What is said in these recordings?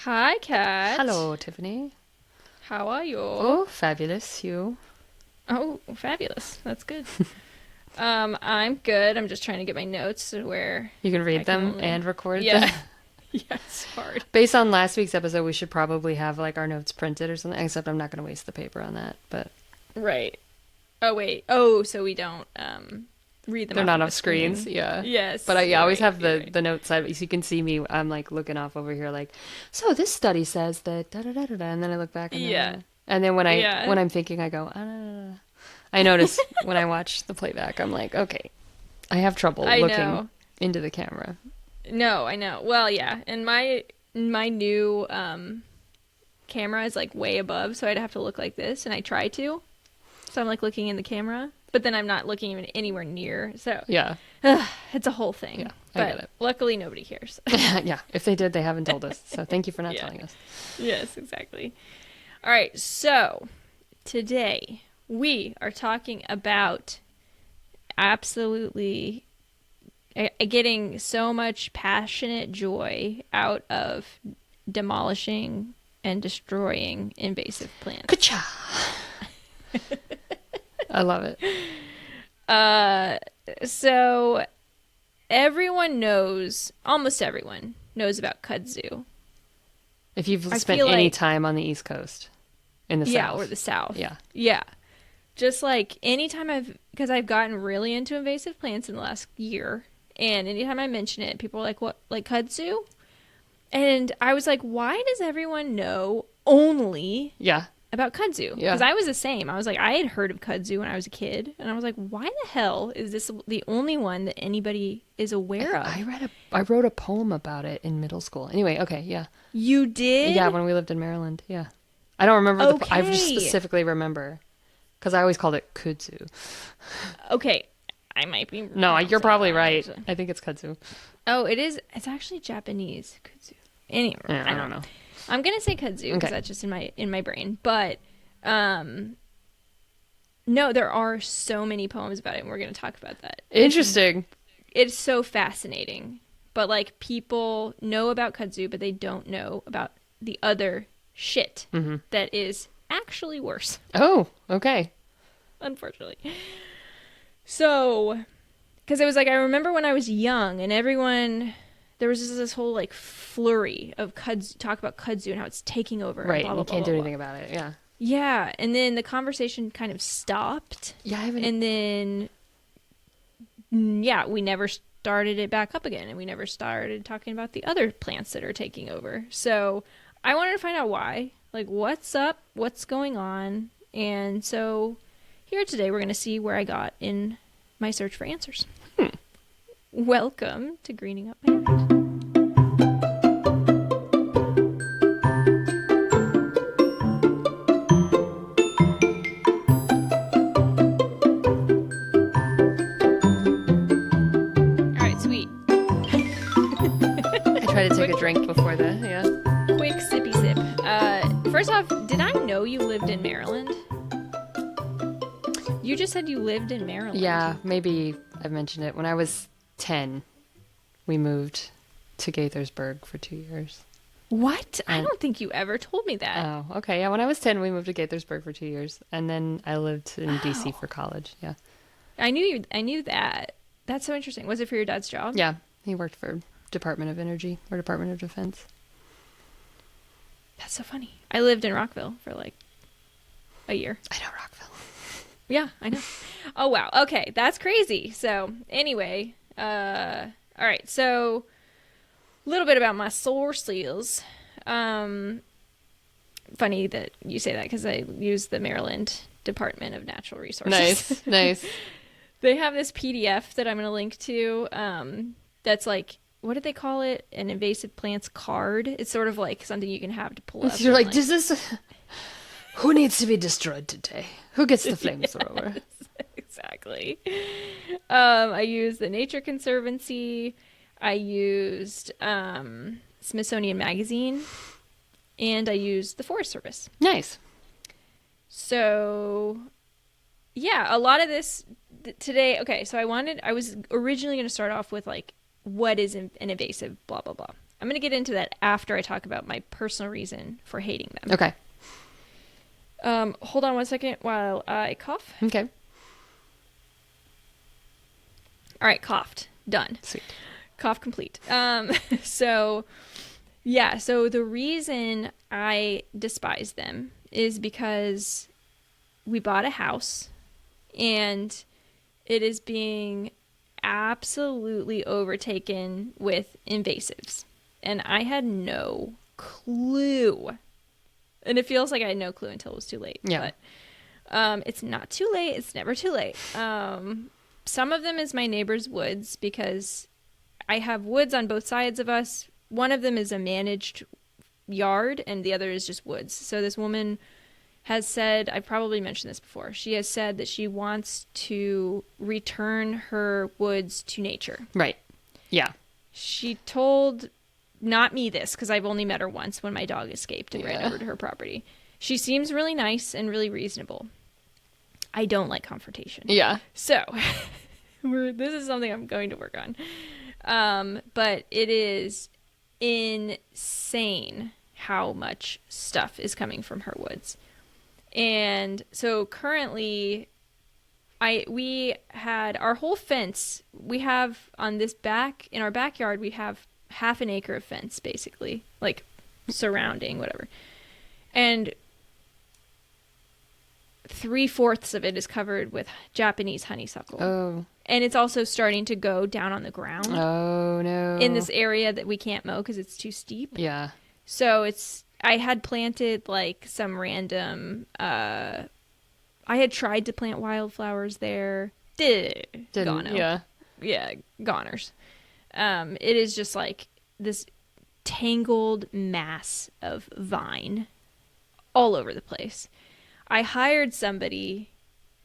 Hi, Kat. Hello, Tiffany. How are you? Oh, fabulous. You? Oh, fabulous. That's good. I'm good. I'm just trying to get my notes to where You can I read can them only. and record them. Yeah. Yeah, it's hard. Based on last week's episode, we should probably have like our notes printed or something, except I'm not going to waste the paper on that. But Right. Oh, wait. Oh, so we don't read them they're off not of off a screens. screen. Yeah. But Yes, I you're always right. have You're the right. the notes side, so you can see me. I'm like looking off over here, like, so this study says that da da da da da, and then I look back Yeah. and then when I Yeah. when I'm thinking, I go, ah, da, da, da. I notice when I watch the playback, I'm like, okay, I have trouble I looking know. into the camera. No, I know. Well, yeah. And my new camera is like way above, so I'd have to look like this, and I try to. So I'm like looking in the camera, but then I'm not looking even anywhere near. So Yeah, it's a whole yeah, thing. I get But it. luckily nobody cares. Yeah, if they did, they haven't told us. So thank you for not Yeah. telling us. Yes, exactly. All right. So today we are talking about absolutely getting so much passionate joy out of demolishing and destroying invasive plants. Ka-cha! I love it. Uh, so everyone knows, almost everyone knows about kudzu. If you've I spent feel any like, time on the East Coast, in the yeah, or South, the South. yeah. Yeah. Just like anytime because I've gotten really into invasive plants in the last year, and anytime I mention it, people are like, what, like kudzu? And I was like, why does everyone know only Yeah, about kudzu? yeah. Because I was the same. I was like, I had heard of kudzu when I was a kid, and I was like, why the hell is this the only one that anybody is aware of? I wrote a poem about it in middle school. Anyway, okay, yeah. You Yeah, did? when we lived in Maryland, yeah. I don't remember I just Okay. specifically remember, because I always called it kudzu. Okay. I might be No, you're pronouncing it probably wrong, right. actually. I think it's kudzu. Oh, it is. It's actually Japanese kudzu. Anyway, Yeah, I I don't don't know. know. I'm gonna say kudzu because Okay. that's just in my brain. But no, there are so many poems about it, and we're gonna talk about that. Interesting. It's so fascinating. But like people know about kudzu, but they don't know about the other shit Hmm. that is actually worse, Oh, okay. unfortunately. So, because it was like I remember when I was young, and everyone there was just this whole like flurry of kudzu talk about kudzu and how it's taking over and Right, blah and blah you blah can't blah do blah. anything about it. Yeah. Yeah, and then the conversation kind of stopped, Yeah, I haven't. and then yeah, we never started it back up again, and we never started talking about the other plants that are taking over. So I wanted to find out why, like what's up, what's going on, and so here today we're going to see where I got in my search for answers. Welcome to Greening Up My Yard. All right, sweet. I try to take Quick, a drink before the, yeah. quick sippy sip. First off, did I know you lived in Maryland? You just said you lived in Maryland. Yeah, maybe I've mentioned it. When I was 10, we moved to Gaithersburg for 2 years. What? I And don't think you ever told me that. oh, okay. Yeah, when I was 10, we moved to Gaithersburg for 2 years. And then I lived in DC Oh, for college. Yeah. I knew you. I knew that. That's so interesting. Was it for your dad's job? Yeah, he worked for Department of Energy or Department of Defense. That's so funny. I lived in Rockville for like a year. I know Rockville. Yeah, I know. Oh wow. Okay, that's crazy. So anyway, all right. So a little bit about my sources. Funny that you say that because I use the Maryland Department of Natural Resources. Nice, nice. They have this PDF that I'm going to link to. That's like, what did they call it? An invasive plants card. It's sort of like something you can have to pull up. You're and, like, does this... Who needs to be destroyed today? Who gets the flamethrower? Exactly. I used the Nature Conservancy. I used Smithsonian Magazine, and I used the Forest Service. Nice. So, yeah, a lot of this today. Okay, so I was originally going to start off with like, what is an invasive, blah blah blah. I'm going to get into that after I talk about my personal reason for hating them. Okay. Hold on one second while I cough. Okay. All right, coughed. Done. Sweet. Cough complete. So the reason I despise them is because we bought a house and it is being absolutely overtaken with invasives. And I had no clue. And it feels like I had no clue until it was too late. Yeah. But it's not too late. It's never too late. Some of them is my neighbor's woods because I have woods on both sides of us. One of them is a managed yard and the other is just woods. So this woman has said, I've probably mentioned this before, she has said that she wants to return her woods to nature. Right. Yeah. She told not me this because I've only met her once when my dog escaped and ran over to her property. She seems really nice and really reasonable. I don't like confrontation. Yeah. So this is something I'm going to work on. But it is insane how much stuff is coming from her woods. And so currently we had our whole fence, we have on this in our backyard, we have half an acre of fence basically, like surrounding whatever. And 3/4 of it is covered with Japanese honeysuckle. Oh. And it's also starting to go down on the ground. Oh, no. In this area that we can't mow because it's too steep. Yeah. So I had planted like some random, I had tried to plant wildflowers there. Didn't. Gono. Yeah. Yeah, goners. It is just like this tangled mass of vine all over the place. I hired somebody.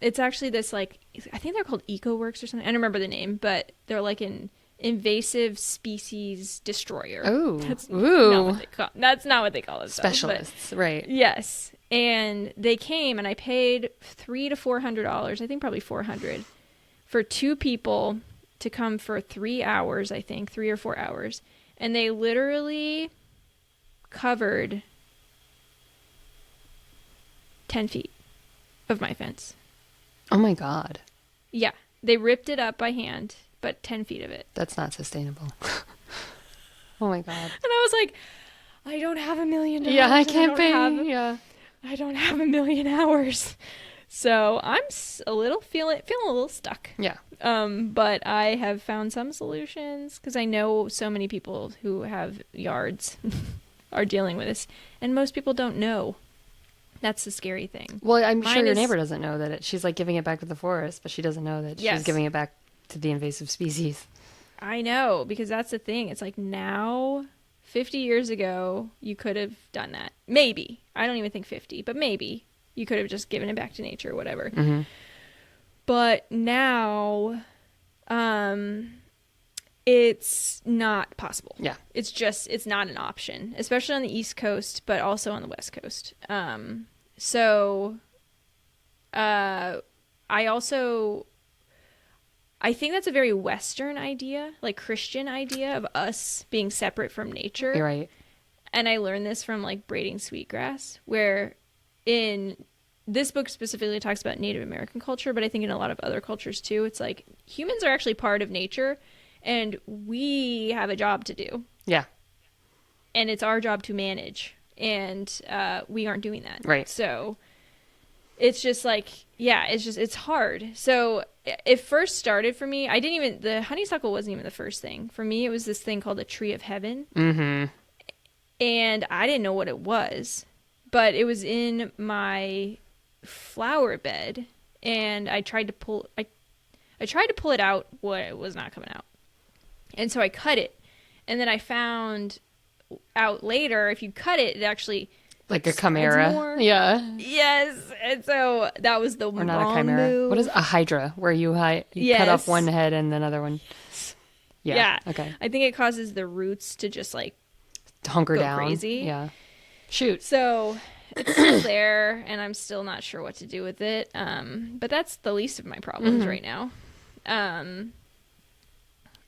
It's actually this like, I think they're called EcoWorks or something. I don't remember the name, but they're like an invasive species destroyer. Oh, that's ooh. Not what they call it. Specialists, right? Yes, and they came and I paid $300 to $400. I think probably $400 for 2 people to come for 3 hours. I think 3 or 4 hours, and they literally covered 10 feet of my fence. Oh my God. Yeah, they ripped it up by hand, but 10 feet of it. That's not sustainable. Oh my God. And I was like, I don't have $1 million. Yeah, I can't pay. I don't have 1 million hours. So I'm feeling a little stuck. Yeah. But I have found some solutions because I know so many people who have yards are dealing with this, and most people don't know. That's the scary thing. Well, I'm sure your neighbor doesn't know that she's like giving it back to the forest, but she doesn't know that she's giving it back to the invasive species. I know, because that's the thing. It's like now, 50 years ago, you could have done that. Maybe. I don't even think 50, but maybe. You could have just given it back to nature or whatever. Mm-hmm. But now, it's not possible. Yeah. It's not an option, especially on the East Coast, but also on the West Coast. So, I think that's a very Western idea, like Christian idea of us being separate from nature. You're right. And I learned this from like braiding sweetgrass, where in this book specifically talks about Native American culture, but I think in a lot of other cultures too, it's like humans are actually part of nature and we have a job to do. Yeah. And it's our job to manage. And we aren't doing that. Right. So it's just like, yeah, it's hard. So it first started for me. The honeysuckle wasn't even the first thing. For me, it was this thing called the tree of heaven. Mm-hmm. And I didn't know what it was, but it was in my flower bed. And I tried to pull it out. Well, it was not coming out. And so I cut it. And then I found out later, if you cut it, it actually like a chimera. More. Yeah. Yes. And so that was the or not a chimera. Move. What is a hydra? Where you cut off one head and another one. Yeah. Okay. I think it causes the roots to just like hunker go down. Crazy. Yeah. Shoot. So it's still there, and I'm still not sure what to do with it. But that's the least of my problems right now.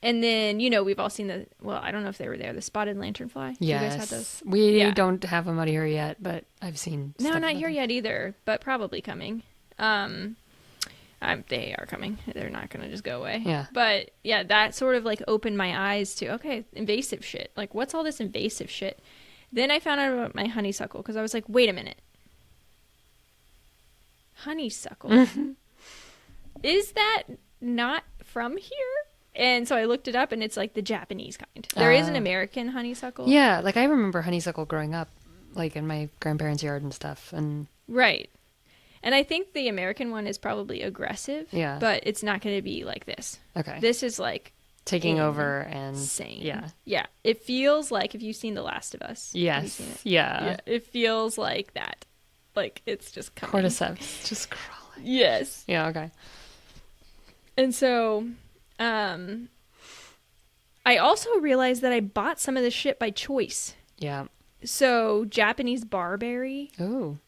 And then, you know, we've all seen I don't know if they were there, the spotted lanternfly. You guys had those? Yes. We Yeah. don't have them out here yet, but I've seen No, stuff not about here them. yet either, but probably coming. They are coming. They're not going to just go away. Yeah. But yeah, that sort of like opened my eyes to, okay, invasive shit. Like, what's all this invasive shit? Then I found out about my honeysuckle because I was like, wait a minute. Honeysuckle? Is that not from here? And so I looked it up and it's like the Japanese kind. There is an American honeysuckle. Yeah, like I remember honeysuckle growing up, like in my grandparents' yard and stuff. And Right. And I think the American one is probably aggressive. Yeah. But it's not going to be like this. okay, This is like taking over and insane. yeah, Yeah. It feels like, if you've seen The Last of Us. Have you yes, seen it? yeah, Yeah. It feels like that. Like it's just coming. cordyceps just crawling. Yes. Yeah, okay. And so, I also realized that I bought some of this shit by choice. Yeah. So Japanese barberry Oh,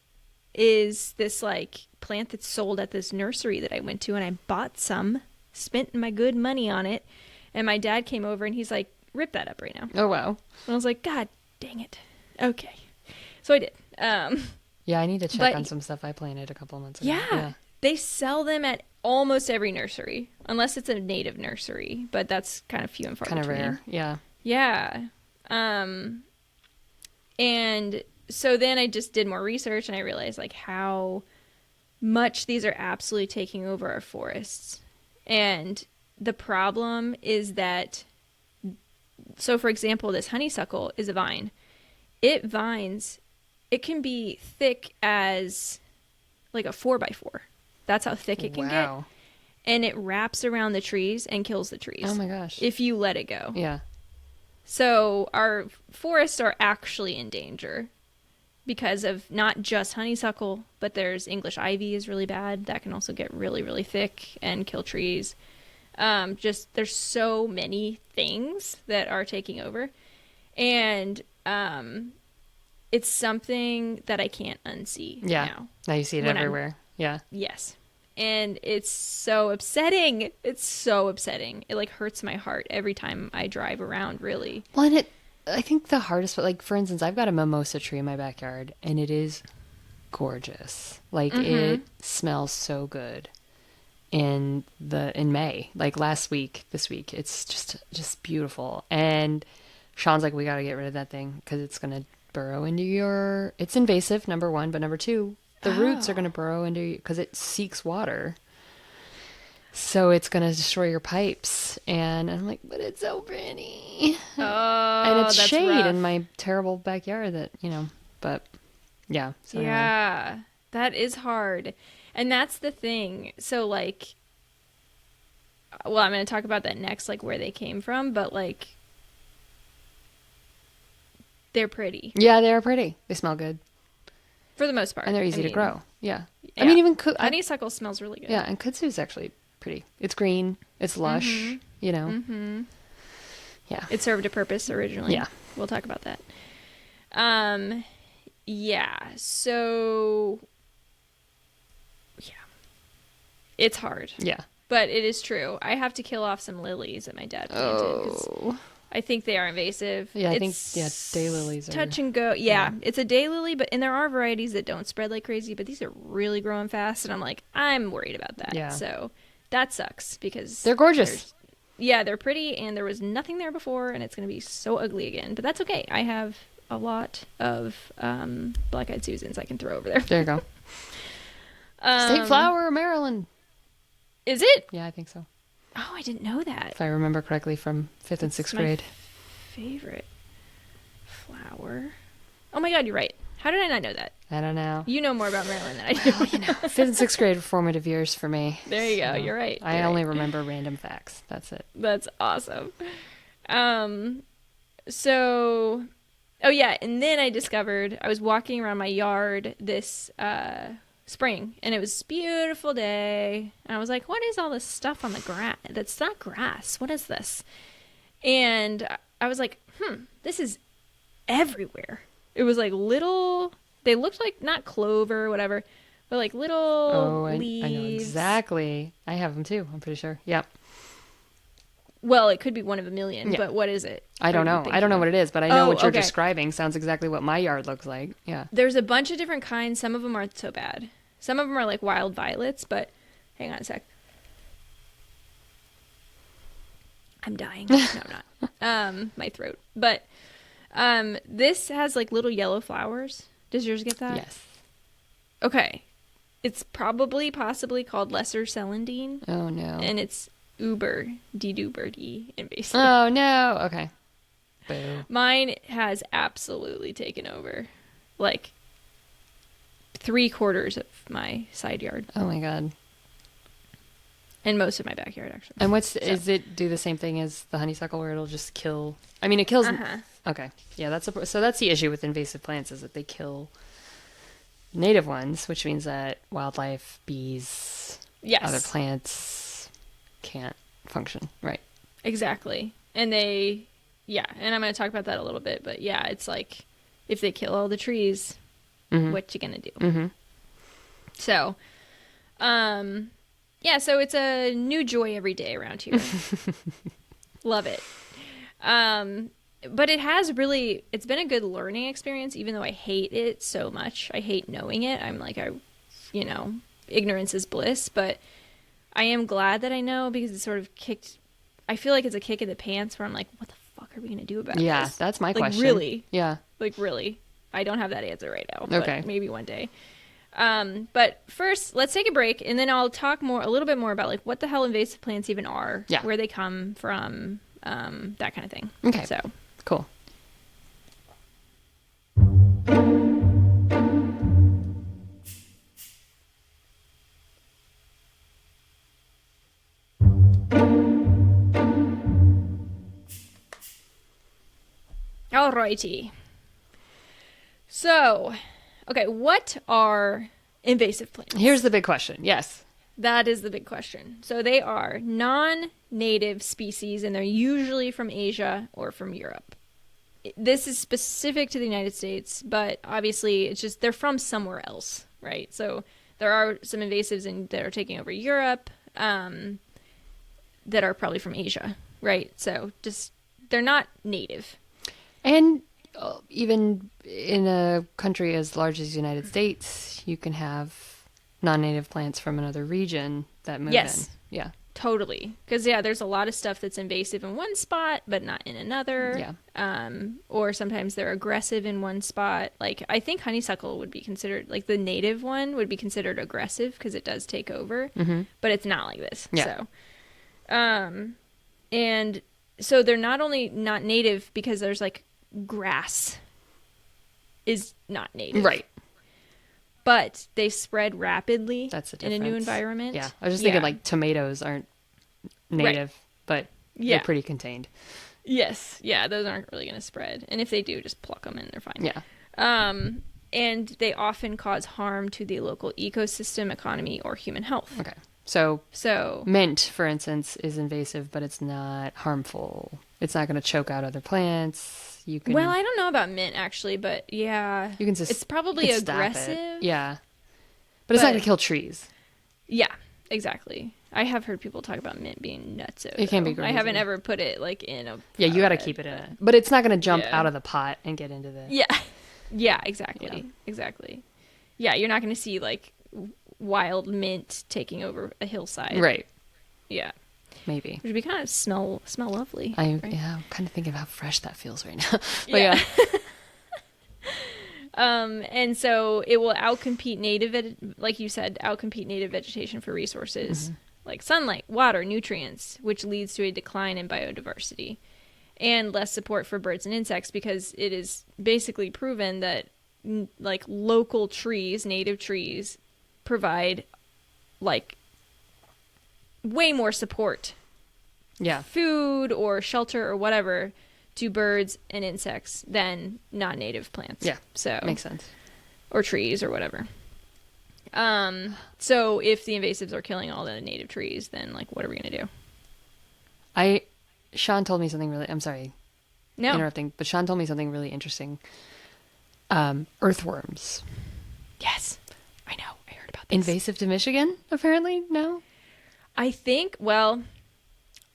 is this like plant that's sold at this nursery that I went to, and I bought some, spent my good money on it, and my dad came over and he's like, rip that up right now. oh wow. And I was like, God dang it. Okay. So I did. Yeah, I need to check But- on some stuff I planted a couple of months ago. Yeah. They sell them at almost every nursery, unless it's a native nursery, but that's kind of few and far Kind of between. rare. Yeah. Yeah. And so then I just did more research and I realized like how much these are absolutely taking over our forests. And the problem is that, so for example, this honeysuckle is a vine. It vines, it can be thick as like a 4x4. That's how thick it can get. Wow. And it wraps around the trees and kills the trees. Oh my gosh. If you let it go. Yeah. So our forests are actually in danger because of not just honeysuckle, but there's English ivy is really bad. That can also get really, really thick and kill trees. Just there's so many things that are taking over. And it's something that I can't unsee Yeah. now. Now you see it When I'm- everywhere. Yeah. Yes. And it's so upsetting. It's so upsetting. It like hurts my heart every time I drive around, really. Well, and I think the hardest, like for instance, I've got a mimosa tree in my backyard and it is gorgeous. Like it smells so good in May, like this week, it's just beautiful. And Sean's like, we got to get rid of that thing because it's going to burrow into it's invasive, number one, but number two, the roots are going to burrow into because it seeks water. So it's going to destroy your pipes. And I'm like, but it's so pretty. Oh, And it's that's shade rough. in my terrible backyard that, but yeah. So anyway. Yeah, that is hard. And that's the thing. So like, well, I'm going to talk about that next, like where they came from, but like, they're pretty Yeah, they are pretty. They smell good. for the most part. And they're easy I to mean, grow. Yeah. yeah. I mean, even honeysuckle smells really good. yeah, and kudzu's actually pretty. It's green. It's lush. Yeah. It served a purpose originally. Yeah. We'll talk about that. Yeah. So, yeah. It's hard. Yeah. But it is true. I have to kill off some lilies that my dad planted. 'Cause I think they are invasive. Yeah, I It's think daylilies are touch and go. Yeah, it's a daylily, and there are varieties that don't spread like crazy, but these are really growing fast, and I'm like, I'm worried about that. Yeah. So that sucks because They're gorgeous. they're pretty, and there was nothing there before, and it's going to be so ugly again. But that's okay. I have a lot of black-eyed Susans I can throw over there. There you go. State flower, Maryland. Is it? Yeah, I think so. Oh, I didn't know that. If I remember correctly from 5th and 6th My grade. favorite flower. Oh my God, you're right. How did I not know that? I don't know. You know more about Maryland than I do. 5th and 6th grade were formative years for me. There you go. So You're right. I You're only right. remember random facts. That's it. That's awesome. So, oh yeah, and then I discovered I was walking around my yard this spring, and it was a beautiful day, and I was like, what is all this stuff on the grass? That's not grass. What is this? And I was like, this is everywhere. It was like little, they looked like not clover or whatever, but like little I leaves. know exactly. I have them too, I'm pretty sure. Yep. Well, it could be one of a million, Yeah. but what is it? I don't know. I don't know what it is, but I know what you're describing sounds exactly what my yard looks like. Yeah. There's a bunch of different kinds. Some of them aren't so bad. Some of them are like wild violets, but hang on a sec. I'm dying. No, I'm not. My throat. But this has like little yellow flowers. Does yours get that? Yes. Okay. It's possibly called lesser celandine. Oh no. And it's de invasive. Oh no. Okay. Boo. Mine has absolutely taken over. Like 3/4 of my side yard. Oh my god. And most of my backyard, actually. And is it do the same thing as the honeysuckle where it'll just kill? I mean, it kills. Okay. Yeah, so that's the issue with invasive plants is that they kill native ones, which means that wildlife, bees, other plants can't function. Right. Exactly. And and I'm going to talk about that a little bit, but yeah, it's like if they kill all the trees, what you going to do? Mm-hmm. So, yeah, so it's a new joy every day around here. Love it. But it's been a good learning experience, even though I hate it so much. I hate knowing it. I'm like, ignorance is bliss, but I am glad that I know because it sort of I feel like it's a kick in the pants where I'm like, what the fuck are we going to do about this? Yeah, that's my question. Really? Yeah. Like, really? I don't have that answer right now. Okay. But maybe one day. But first, let's take a break, and then I'll talk a little bit more about like what the hell invasive plants even are, where they come from, that kind of thing. Okay. So cool. Alrighty. So, okay, what are invasive plants? Here's the big question. Yes. That is the big question. So they are non-native species, and they're usually from Asia or from Europe. This is specific to the United States, but obviously it's just they're from somewhere else, right? So there are some invasives that are taking over Europe that are probably from Asia, right? So just they're not native. And even in a country as large as the United States, you can have non-native plants from another region that move in. Yeah. Totally. Because, there's a lot of stuff that's invasive in one spot, but not in another. Yeah. Or sometimes they're aggressive in one spot. Like, I think honeysuckle would be considered, like the native one would be considered aggressive because it does take over. Mm-hmm. But it's not like this. Yeah. So, and so they're not only not native because there's like grass is not native. Right. But they spread rapidly in a new environment. Yeah. I was just thinking like tomatoes aren't native, but they're pretty contained. Yes. Yeah, those aren't really going to spread. And if they do, just pluck them and they're fine. Yeah. And they often cause harm to the local ecosystem, economy, or human health. Okay. So mint, for instance, is invasive, but it's not harmful. It's not going to choke out other plants. Well, I don't know about mint actually, but yeah, you can just it's probably aggressive. Yeah, but it's not going to kill trees. Yeah, exactly. I have heard people talk about mint being nuts. It can be. Crazy. I haven't ever put it like in a. Yeah, you got to keep it in it, but it's not going to jump out of the pot and get into the. Yeah, yeah, exactly, exactly. Yeah, you're not going to see like wild mint taking over a hillside. Right. Yeah. Maybe. Which would be kind of smell lovely. Yeah, I'm kind of thinking of how fresh that feels right now. But yeah. And so it will outcompete like you said, outcompete native vegetation for resources like sunlight, water, nutrients, which leads to a decline in biodiversity and less support for birds and insects because it is basically proven that like local trees, native trees, provide like way more support, food or shelter or whatever to birds and insects than non-native plants. Yeah, so makes sense. Or trees or whatever. So if the invasives are killing all the native trees, then like what are we gonna do? Sean told me something really. I'm sorry, interrupting, but Sean told me something really interesting. Earthworms. Yes, I know. I heard about this. Invasive to Michigan, apparently. No. I think, well,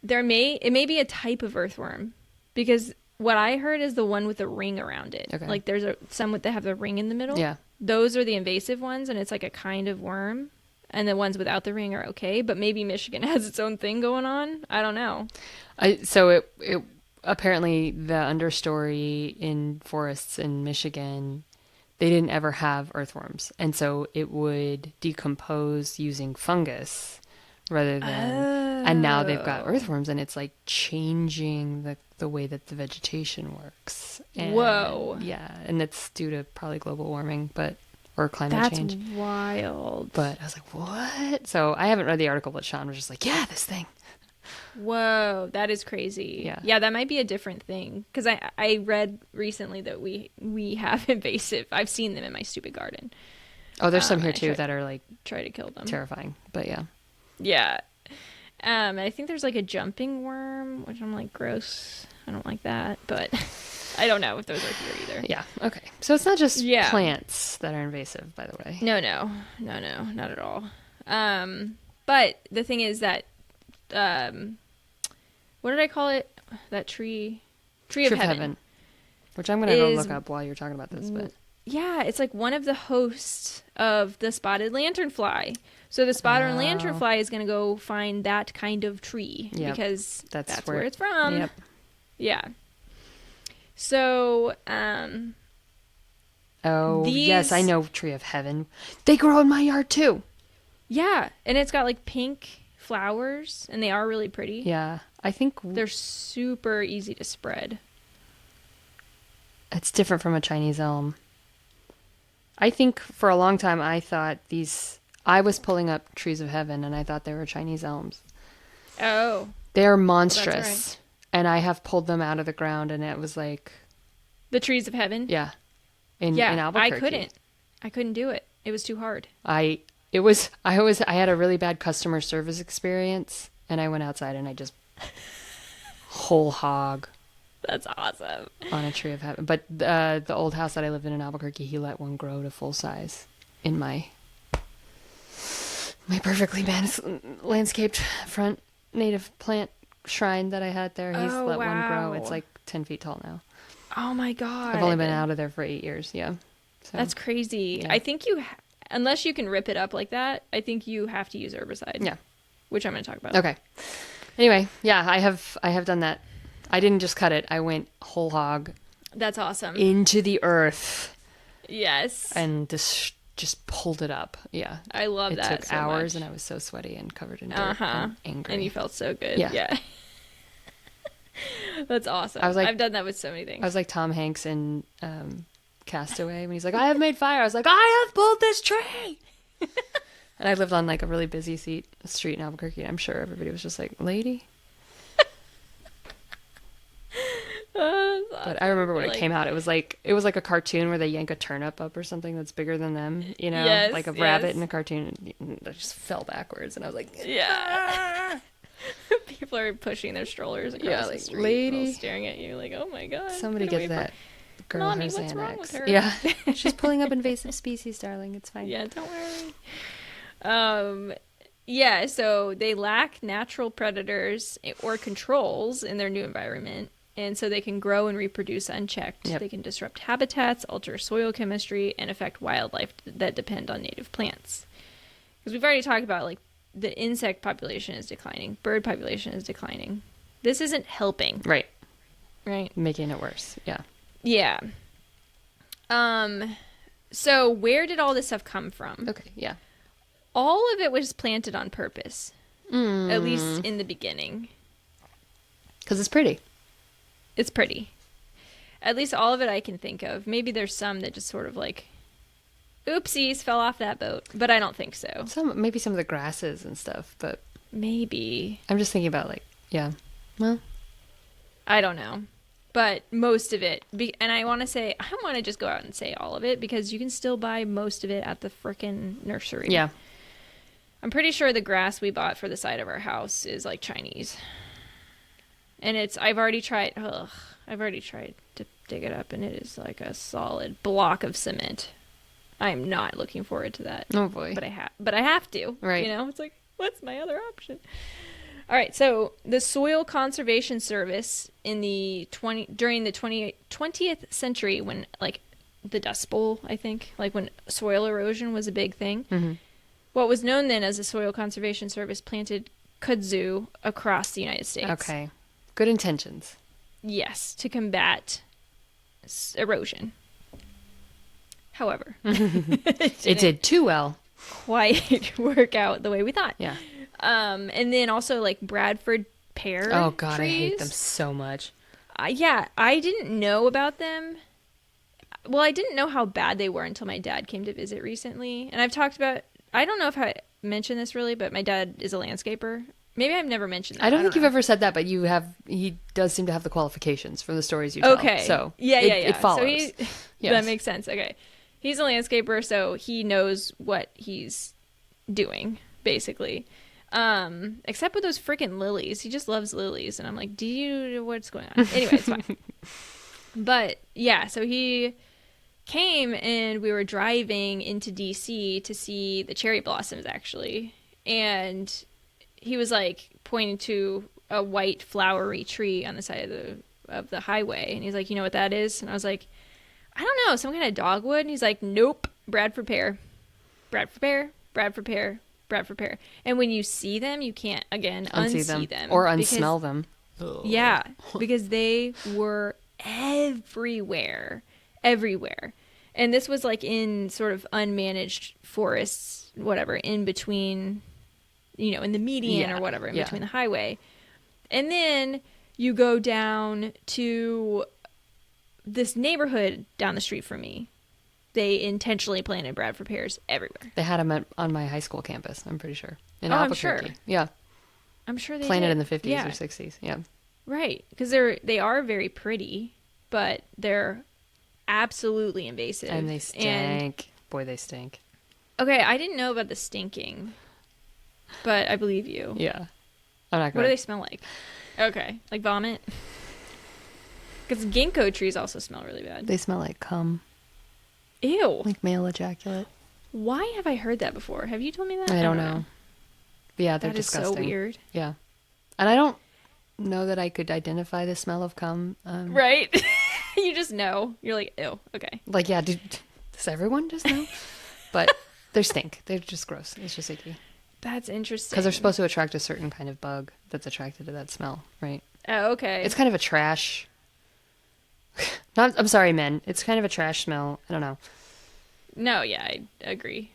it may be a type of earthworm, because what I heard is the one with the ring around it. Okay. Like there's some that have the ring in the middle. Yeah. Those are the invasive ones, and it's like a kind of worm. And the ones without the ring are okay, but maybe Michigan has its own thing going on. I don't know. So it apparently the understory in forests in Michigan, they didn't ever have earthworms, and so it would decompose using fungus rather than. And now they've got earthworms, and it's like changing the way that the vegetation works. And, Whoa. Yeah, and it's due to probably global warming, or climate change. That's wild. But I was like, what? So I haven't read the article, but Sean was just like, yeah, this thing. Whoa, that is crazy. Yeah. That might be a different thing, because I read recently that we have invasive. I've seen them in my stupid garden. Oh, there's some here too that are like try to kill them. Terrifying, but yeah. Yeah. I think there's like a jumping worm, which I'm like, gross. I don't like that, but I don't know if those are here either. Yeah. Okay. So it's not just plants that are invasive, by the way. No, not at all. But the thing is that, what did I call it? That tree of heaven. Which I'm going to go look up while you're talking about this. But yeah, it's like one of the hosts of the spotted lanternfly. So the spotted lanternfly is going to go find that kind of tree because that's where it's from. Yep. Yeah. So, yes, I know tree of heaven. They grow in my yard too. Yeah, and it's got like pink flowers, and they are really pretty. Yeah, I think they're super easy to spread. It's different from a Chinese elm. I think for a long time I thought I was pulling up trees of heaven and I thought they were Chinese elms. Oh. They're monstrous. That's right. And I have pulled them out of the ground and it was like... The trees of heaven? Yeah. In Albuquerque. I couldn't do it. It was too hard. I had a really bad customer service experience and I went outside and I just whole hog. That's awesome. On a tree of heaven. But the old house that I lived in Albuquerque, he let one grow to full size in my perfectly landscaped front native plant shrine that I had there. He's let one grow. It's like 10 feet tall now. Oh my God. I've only been out of there for 8 years. Yeah. So, that's crazy. Yeah. I think unless you can rip it up like that, I think you have to use herbicide. Yeah. Which I'm going to talk about. Okay. Anyway, yeah, I have done that. I didn't just cut it. I went whole hog. That's awesome. Into the earth. Yes. And just pulled it up. Yeah. I love that. It took hours and I was so sweaty and covered in dirt and angry. And you felt so good. Yeah. That's awesome. I've done that with so many things. I was like Tom Hanks in Castaway when he's like, I have made fire. I was like, I have pulled this tree. And I lived on like a really busy street in Albuquerque. I'm sure everybody was just like, lady. But I remember when it came out, it was like a cartoon where they yank a turnip up or something that's bigger than them, you know, yes, like a rabbit in a cartoon. And I just fell backwards, and I was like, yeah. People are pushing their strollers across the street, lady, staring at you like, oh my God. Somebody get that girl Mommy, her what's Xanax. wrong with her? Yeah, she's pulling up invasive species, darling. It's fine. Yeah, don't worry. Yeah, so they lack natural predators or controls in their new environment. And so they can grow and reproduce unchecked. Yep. They can disrupt habitats, alter soil chemistry, and affect wildlife that depend on native plants. Because we've already talked about, like, the insect population is declining. Bird population is declining. This isn't helping. Right. Making it worse. Yeah. Yeah. So where did all this stuff come from? Okay, yeah. All of it was planted on purpose. At least in the beginning. Because it's pretty. It's pretty. At least all of it I can think of. Maybe there's some that just sort of like, oopsies, fell off that boat. But I don't think so. Maybe some of the grasses and stuff, but... Maybe. I'm just thinking about, like, yeah. Well... I don't know. But most of it... And I want to just go out and say all of it, because you can still buy most of it at the frickin' nursery. Yeah. I'm pretty sure the grass we bought for the side of our house is, like, Chinese. And I've already tried to dig it up, and it is like a solid block of cement. I'm not looking forward to that. Oh boy. But I have to. Right. You know, it's like, what's my other option? All right, so the Soil Conservation Service during the 20th century, when like the Dust Bowl, I think, like when soil erosion was a big thing, what was known then as the Soil Conservation Service planted kudzu across the United States. Okay. Good intentions. Yes, to combat erosion. However, It did too well. quite work out the way we thought. Yeah. And then also like Bradford pear Oh God, trees. I hate them so much. Yeah, I didn't know about them. Well, I didn't know how bad they were until my dad came to visit recently. And I've talked about, I don't know if I mentioned this really, but my dad is a landscaper. Maybe I've never mentioned that. I don't think you've know. ever said that, but he does seem to have the qualifications from the stories you tell. Okay. So yeah. it follows. So Yes. That makes sense. Okay. He's a landscaper, so he knows what he's doing, basically. Except with those freaking lilies. He just loves lilies. And I'm like, what's going on? Anyway, it's fine. But yeah, so he came and we were driving into DC to see the cherry blossoms actually. And he was like pointing to a white flowery tree on the side of the highway. And he's like, you know what that is? And I was like, I don't know, some kind of dogwood. And he's like, nope, Bradford pear. Bradford pear, Bradford pear, Bradford pear. And when you see them, you can't, again, unsee them. Or unsmell them. Yeah, because they were everywhere. Everywhere. And this was like in sort of unmanaged forests, whatever, in between, in the median or whatever, in between the highway. And then you go down to this neighborhood down the street from me. They intentionally planted Bradford pears everywhere. They had them on my high school campus, I'm pretty sure. In I'm Albuquerque. sure. Yeah. I'm sure they planted did. in the 50s Yeah. or 60s. Yeah. Right. Because they are very pretty, but they're absolutely invasive. And they stink. Boy, they stink. Okay, I didn't know about the stinking, but I believe you. Yeah. I'm not What going do they smell like? Okay, like vomit? Because ginkgo trees also smell really bad. They smell like cum. Ew. Like male ejaculate. Why have I heard that before? Have you told me that? I don't know. But yeah, they're That is disgusting. so weird. Yeah. And I don't know that I could identify the smell of cum. Right? You just know. You're like, ew, okay. Like, yeah, does everyone just know? But they stink. They're just gross. It's just icky. That's interesting. Because they're supposed to attract a certain kind of bug that's attracted to that smell, right? Oh, okay. It's kind of a trash... I'm sorry, men. It's kind of a trash smell. I don't know. No, yeah, I agree.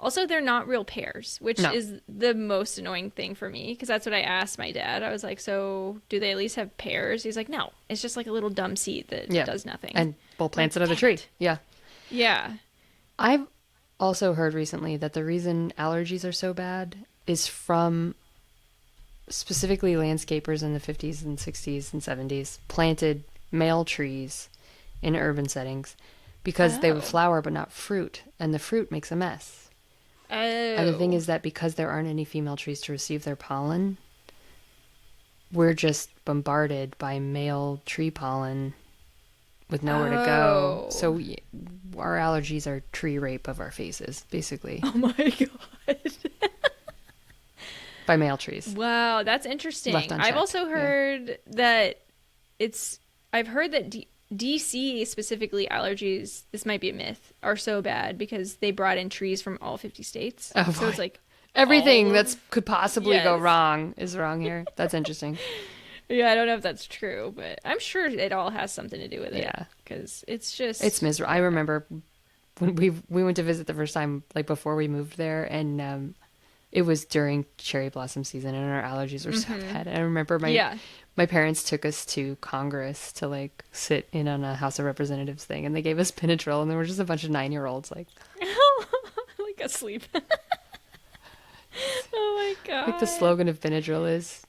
Also, they're not real pears, which is the most annoying thing for me, because that's what I asked my dad. I was like, so do they at least have pears? He's like, no, it's just like a little dumb seed that does nothing. And plants another tree. Yeah. Yeah. I've also heard recently that the reason allergies are so bad is from specifically landscapers in the 50s and 60s and 70s planted male trees in urban settings because they would flower but not fruit, and the fruit makes a mess. Oh. And the thing is that because there aren't any female trees to receive their pollen, we're just bombarded by male tree pollen with nowhere to go. So our allergies are tree rape of our faces, basically. Oh my God. By male trees. Wow, that's interesting. Left unchecked. I've also heard that I've heard that DC specifically allergies, this might be a myth, are so bad because they brought in trees from all 50 states. Oh, so it's like everything that's could possibly go Yes. wrong is wrong here. That's interesting. Yeah, I don't know if that's true, but I'm sure it all has something to do with it. Yeah. Because it's just... It's miserable. I remember when we went to visit the first time, like before we moved there, and it was during cherry blossom season, and our allergies were so bad. And I remember my parents took us to Congress to like sit in on a House of Representatives thing, and they gave us Benadryl, and there were just a bunch of 9-year-olds like like asleep. Oh my God. Like the slogan of Benadryl is,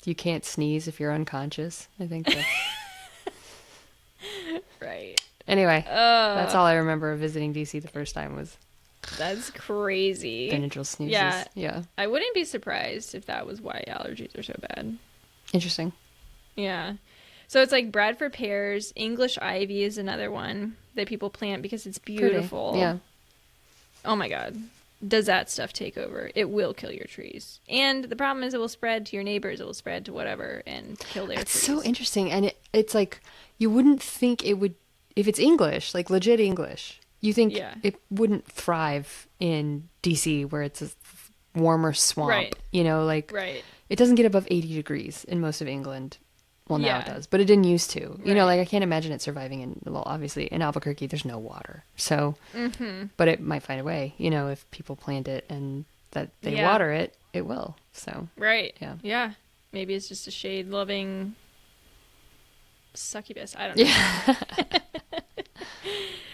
"You can't sneeze if you're unconscious." I think that's... Right. Anyway, that's all I remember of visiting DC the first time was That's crazy. Benadryl sneezes. Yeah. I wouldn't be surprised if that was why allergies are so bad. Interesting. Yeah. So it's like Bradford pears, English ivy is another one that people plant because it's beautiful. Pretty. Yeah. Oh my God. does that stuff take over, it will kill your trees. And the problem is it will spread to your neighbors, it will spread to whatever and kill their It's trees. so interesting. And it's like, you wouldn't think it would, if it's English, like legit English, you think it wouldn't thrive in DC where it's a warmer swamp, Right. like Right. it doesn't get above 80 degrees in most of England. Well, now it Yeah. does, but it didn't used to. Right. Like I can't imagine it surviving in, well, obviously in Albuquerque, there's no water. So, but it might find a way, if people plant it and that they water it, it will. So, Right. Yeah. Yeah. Maybe it's just a shade loving succubus. I don't know. Yeah.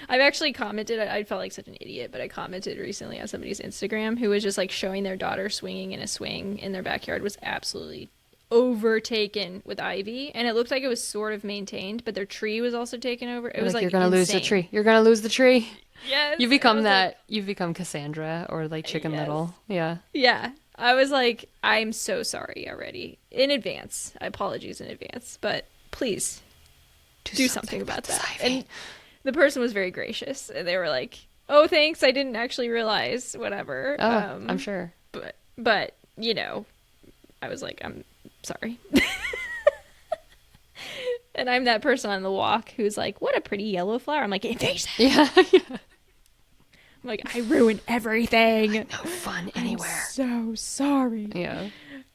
I've actually commented, I felt like such an idiot, but I commented recently on somebody's Instagram who was just like showing their daughter swinging in a swing in their backyard was absolutely overtaken with ivy, and it looked like it was sort of maintained, but their tree was also taken over. It was like you're gonna lose the insane. tree. You're gonna lose the tree. Yes. You've become that. Like, You've become Cassandra or like Chicken Yes. Little. Yeah. yeah. I was like, I'm so sorry already. In advance. Apologies in advance, but please do something about this that. ivy. And the person was very gracious, and they were like, "Oh, thanks. I didn't actually realize. Whatever." Oh, I'm sure. But I was like, "I'm sorry." And I'm that person on the walk who's like, "What a pretty yellow flower." I'm like, "Invasive." Yeah. I'm like, "I ruin everything. No fun anywhere. So sorry." Yeah.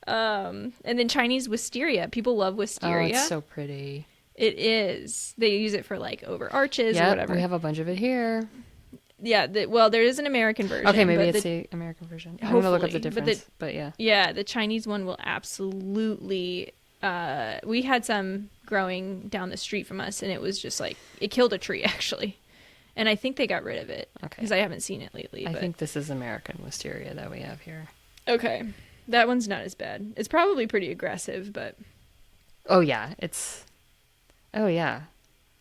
And then Chinese wisteria. People love Oh, wisteria. it's so pretty. It is. They use it for like over arches or Yeah, whatever. we have a bunch of it here. Yeah, well, there is an American version. Okay, maybe but it's the American version. I'm gonna look up the hopefully, but difference, but yeah. Yeah, the Chinese one will absolutely. We had some growing down the street from us, and it was just like it killed a tree actually, and I think they got rid of it because I haven't seen it lately. I but... think this is American wisteria that we have here. Okay, that one's not as bad. It's probably pretty aggressive, but Oh yeah, it's. Oh yeah.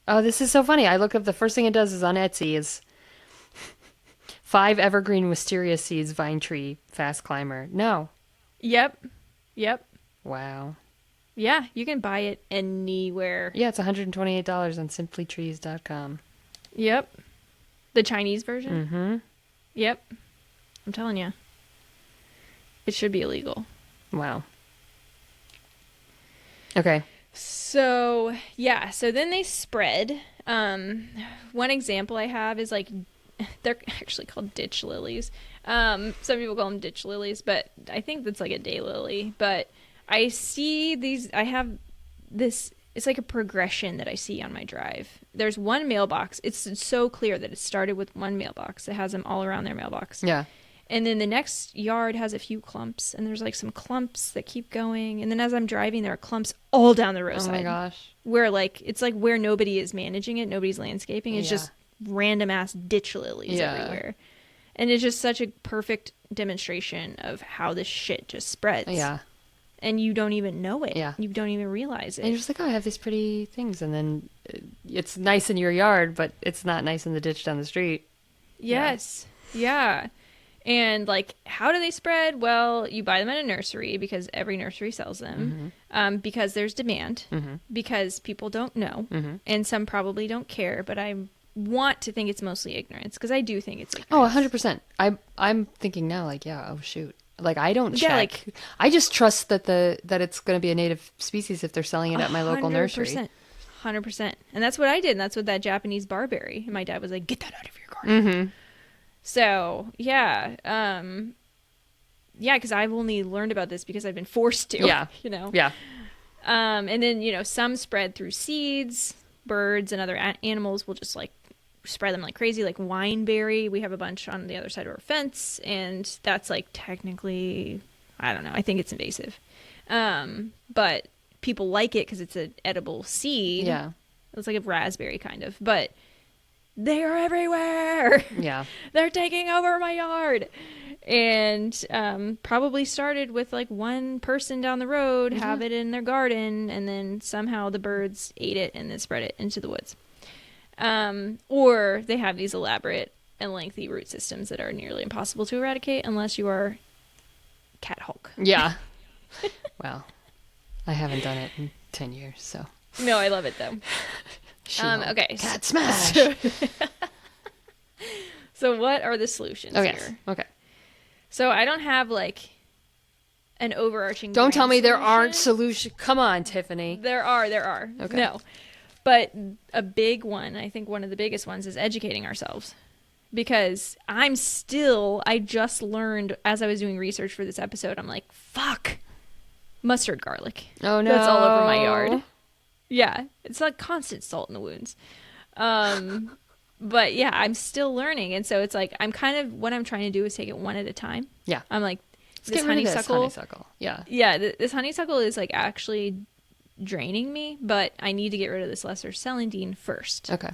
Oh, this is so funny. I look up, the first thing it does is on Etsy is 5 evergreen wisteria seeds, vine tree, fast climber. No. yep. Wow. Yeah, you can buy it anywhere. Yeah, it's $128 on simplytrees.com. Yep. The Chinese version? Mm-hmm. Yep. I'm telling you. It should be illegal. Wow. Okay. So, yeah. So then they spread. One example I have is like, they're actually called ditch lilies. Some people call them ditch lilies, but I think that's like a daylily. But I see these, I have this, it's like a progression that I see on my drive. There's one mailbox. It's so clear that it started with one mailbox. It has them all around their mailbox. Yeah. And then the next yard has a few clumps, and there's like some clumps that keep going. And then as I'm driving, there are clumps all down the roadside. Oh my gosh. Where like, it's like where nobody is managing it, nobody's landscaping. It's just random ass ditch lilies everywhere. And it's just such a perfect demonstration of how this shit just spreads. Yeah. And you don't even know it. Yeah. You don't even realize it. And you're just like, oh, I have these pretty things. And then it's nice in your yard, but it's not nice in the ditch down the street. Yes. Yeah. And like, how do they spread? Well, you buy them at a nursery because every nursery sells them. Because there's demand. Because people don't know. And some probably don't care. But I want to think it's mostly ignorance, because I do think it's ignorance. Oh, 100%. I'm thinking now, like, yeah, oh shoot. Like, I don't check. Yeah, like, I just trust that it's going to be a native species if they're selling it at my local nursery. 100%. And that's what I did. And that's what that Japanese barberry. And my dad was like, get that out of your garden. So, yeah. Yeah, because I've only learned about this because I've been forced to. Yeah. Yeah. And then, some spread through seeds. Birds and other animals will just, like, spread them like crazy, like wineberry. We have a bunch on the other side of our fence, and that's, like, technically, I don't know, I think it's invasive. But people like it because it's an edible seed. Yeah. It's like a raspberry, kind of. But they are everywhere. Yeah. They're taking over my yard. And probably started with like one person down the road have it in their garden, and then somehow the birds ate it and then spread it into the woods. Or they have these elaborate and lengthy root systems that are nearly impossible to eradicate unless you are Cat Hulk. Yeah. Well, I haven't done it in 10 years, so. No, I love it though. Okay. Cat smash. So what are the solutions here? Okay. So I don't have like an overarching. Don't tell me there aren't solution. solutions. Come on, Tiffany. There are. Okay. No. But a big one, I think one of the biggest ones, is educating ourselves. Because I just learned as I was doing research for this episode, I'm like, fuck, mustard garlic. Oh, no. That's all over my yard. Yeah, it's like constant salt in the wounds. But yeah, I'm still learning. And so it's like, what I'm trying to do is take it one at a time. Yeah. I'm like, Let's get rid of this honeysuckle. Yeah. Yeah, this honeysuckle is like actually draining me, but I need to get rid of this lesser celandine first. Okay.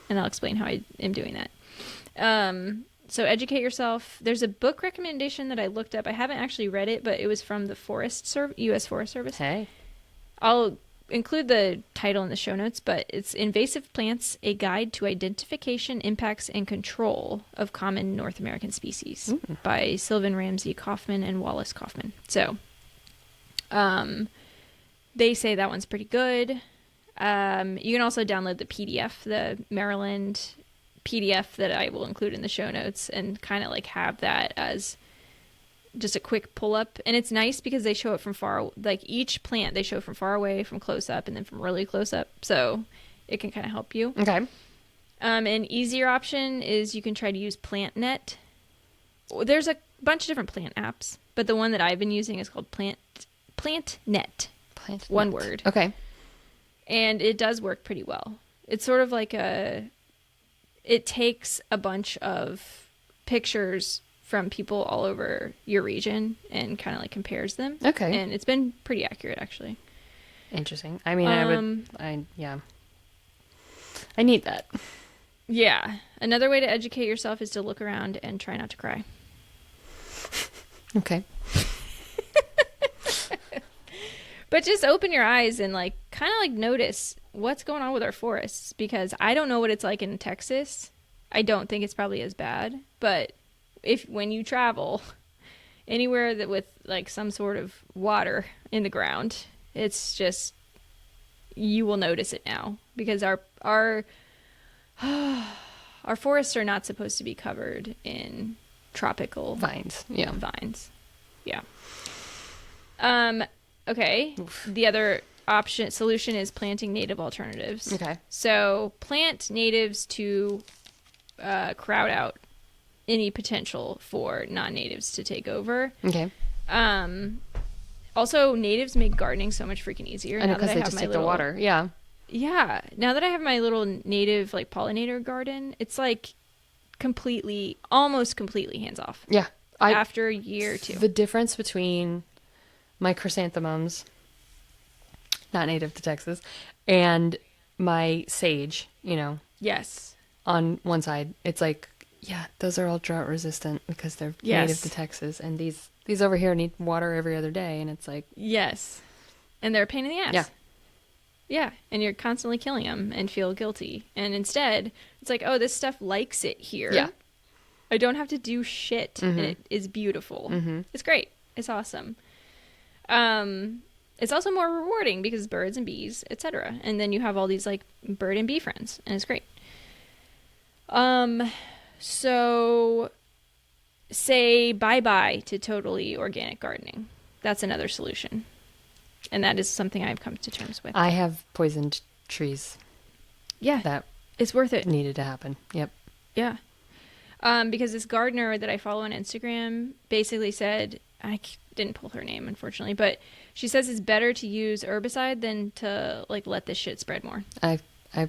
And I'll explain how I am doing that. So educate yourself. There's a book recommendation that I looked up. I haven't actually read it, but it was from the U.S. Forest Service. Hey. I'll include the title in the show notes, but it's Invasive Plants, A Guide to Identification, Impacts, and Control of Common North American Species by Sylvan Ramsey Kaufman and Wallace Kaufman. So, they say that one's pretty good. You can also download the PDF, the Maryland PDF that I will include in the show notes, and kind of like have that as just a quick pull up. And it's nice because they show it from far, like each plant they show from far away, from close up, and then from really close up. So it can kind of help you. Okay. An easier option is you can try to use PlantNet. There's a bunch of different plant apps, but the one that I've been using is called PlantNet. One word. Okay. And it does work pretty well. It's sort of like it takes a bunch of pictures from people all over your region and kind of like compares them. Okay. And it's been pretty accurate, actually. Interesting. I mean, I need that. Yeah. Another way to educate yourself is to look around and try not to cry. Okay. But just open your eyes and like kind of like notice what's going on with our forests, because I don't know what it's like in Texas. I don't think it's probably as bad, but when you travel anywhere that with like some sort of water in the ground, it's just, you will notice it now, because our forests are not supposed to be covered in tropical vines. Yeah. Okay. Oof. The other solution is planting native alternatives. Okay. So plant natives to crowd out any potential for non-natives to take over. Okay. Also, natives make gardening so much freaking easier. I know, because they just take the water. Yeah. Yeah. Now that I have my little native like pollinator garden, it's like almost completely hands off. Yeah. After a year or two. The difference between my chrysanthemums, not native to Texas, and my sage, Yes. On one side, it's like, yeah, those are all drought resistant because they're native to Texas, and these over here need water every other day, and it's like, yes, and they're a pain in the ass. Yeah. Yeah, and you're constantly killing them and feel guilty. And instead, it's like, oh, this stuff likes it here. Yeah. I don't have to do shit, and it is beautiful. Mm-hmm. It's great. It's awesome. It's also more rewarding because birds and bees, etc. And then you have all these like bird and bee friends, and it's great. So say bye-bye to totally organic gardening. That's another solution. And that is something I've come to terms with. I have poisoned trees. Yeah. That it's worth it. Needed to happen. Yep. Yeah. Because this gardener that I follow on Instagram basically said, I didn't pull her name, unfortunately, but she says it's better to use herbicide than to like let this shit spread more. I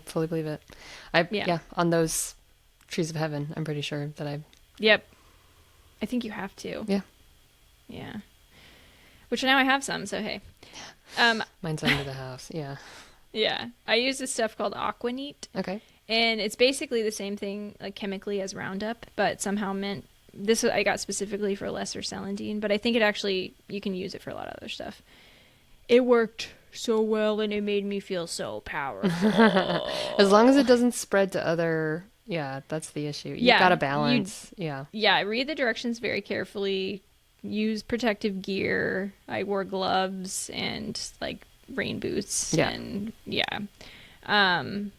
fully believe it. Yeah, on those trees of heaven, I'm pretty sure that Yep. I think you have to. Yeah. Yeah. Which now I have some, so hey. Mine's under the house. Yeah. Yeah. I use this stuff called Aquaneat. Okay. And it's basically the same thing like chemically as Roundup, but somehow meant this I got specifically for lesser celandine, but I think you can use it for a lot of other stuff. It worked so well and it made me feel so powerful. As long as it doesn't spread to other, that's the issue. You've got to balance. Yeah, read the directions very carefully. Use protective gear. I wore gloves and like rain boots. Yeah. And